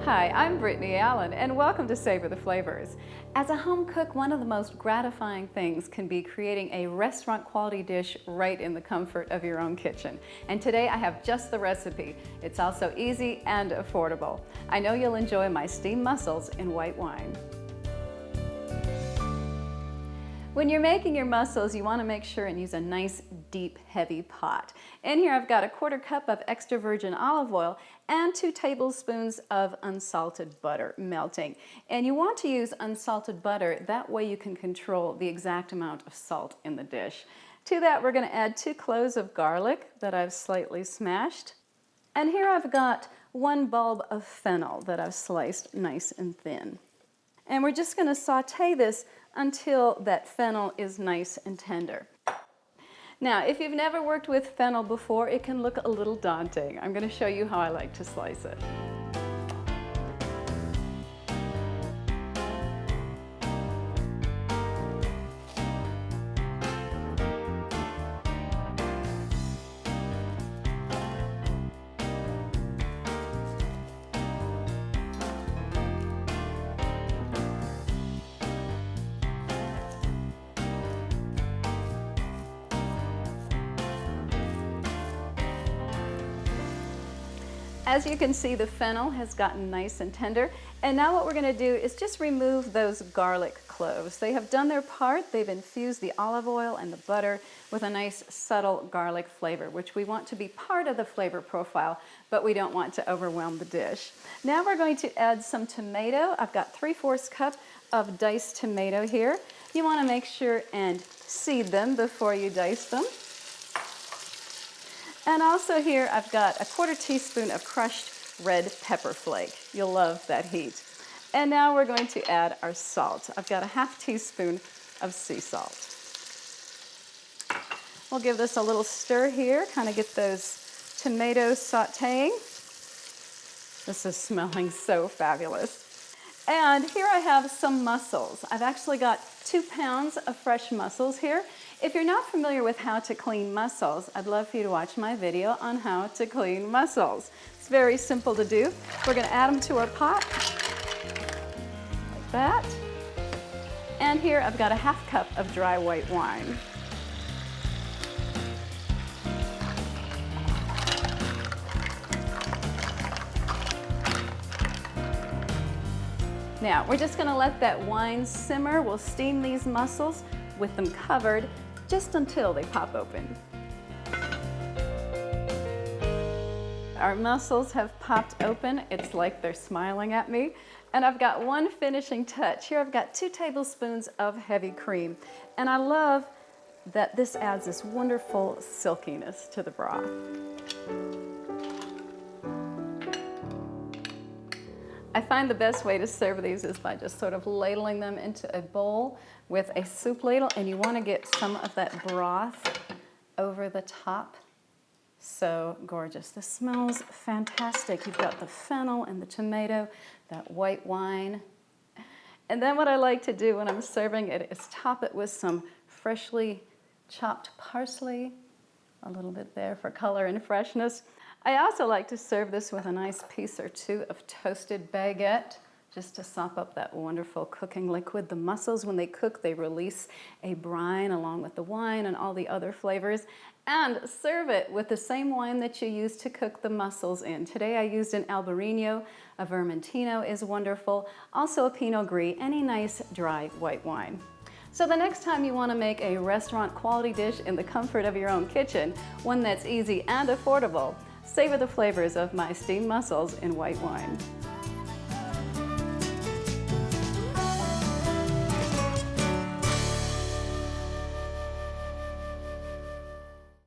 Hi, I'm Brittany Allyn, and welcome to Savor the Flavors. As a home cook, one of the most gratifying things can be creating a restaurant quality dish right in the comfort of your own kitchen. And today I have just the recipe. It's also easy and affordable. I know you'll enjoy my steamed mussels in white wine. When you're making your mussels, you want to make sure and use a nice, deep, heavy pot. In here I've got a 1/4 cup of extra virgin olive oil and 2 tablespoons of unsalted butter melting. And you want to use unsalted butter, that way you can control the exact amount of salt in the dish. To that we're going to add 2 cloves of garlic that I've slightly smashed. And here I've got 1 bulb of fennel that I've sliced nice and thin. And we're just going to saute this until that fennel is nice and tender. Now, if you've never worked with fennel before, it can look a little daunting. I'm going to show you how I like to slice it. As you can see, the fennel has gotten nice and tender, and now what we're going to do is just remove those garlic cloves. They have done their part. They've infused the olive oil and the butter with a nice subtle garlic flavor, which we want to be part of the flavor profile, but we don't want to overwhelm the dish. Now we're going to add some tomato. I've got 3/4 cup of diced tomato here. You want to make sure and seed them before you dice them. And also here I've got a 1/4 teaspoon of crushed red pepper flake. You'll love that heat. And now we're going to add our salt. I've got a 1/2 teaspoon of sea salt. We'll give this a little stir here, kind of get those tomatoes sauteing. This is smelling so fabulous. And here I have some mussels. I've actually got 2 pounds of fresh mussels here. If you're not familiar with how to clean mussels, I'd love for you to watch my video on how to clean mussels. It's very simple to do. We're going to add them to our pot, like that. And here I've got a 1/2 cup of dry white wine. Now, we're just going to let that wine simmer. We'll steam these mussels with them covered just until they pop open. Our mussels have popped open. It's like they're smiling at me. And I've got one finishing touch. Here I've got 2 tablespoons of heavy cream. And I love that this adds this wonderful silkiness to the broth. I find the best way to serve these is by just sort of ladling them into a bowl with a soup ladle, and you want to get some of that broth over the top. So gorgeous. This smells fantastic. You've got the fennel and the tomato, that white wine. And then what I like to do when I'm serving it is top it with some freshly chopped parsley, a little bit there for color and freshness. I also like to serve this with a nice piece or 2 of toasted baguette, just to sop up that wonderful cooking liquid. The mussels, when they cook, they release a brine along with the wine and all the other flavors. And serve it with the same wine that you use to cook the mussels in. Today I used an Albarino, a Vermentino is wonderful, also a Pinot Gris, any nice dry white wine. So the next time you want to make a restaurant quality dish in the comfort of your own kitchen, one that's easy and affordable, savor the flavors of my steamed mussels in white wine.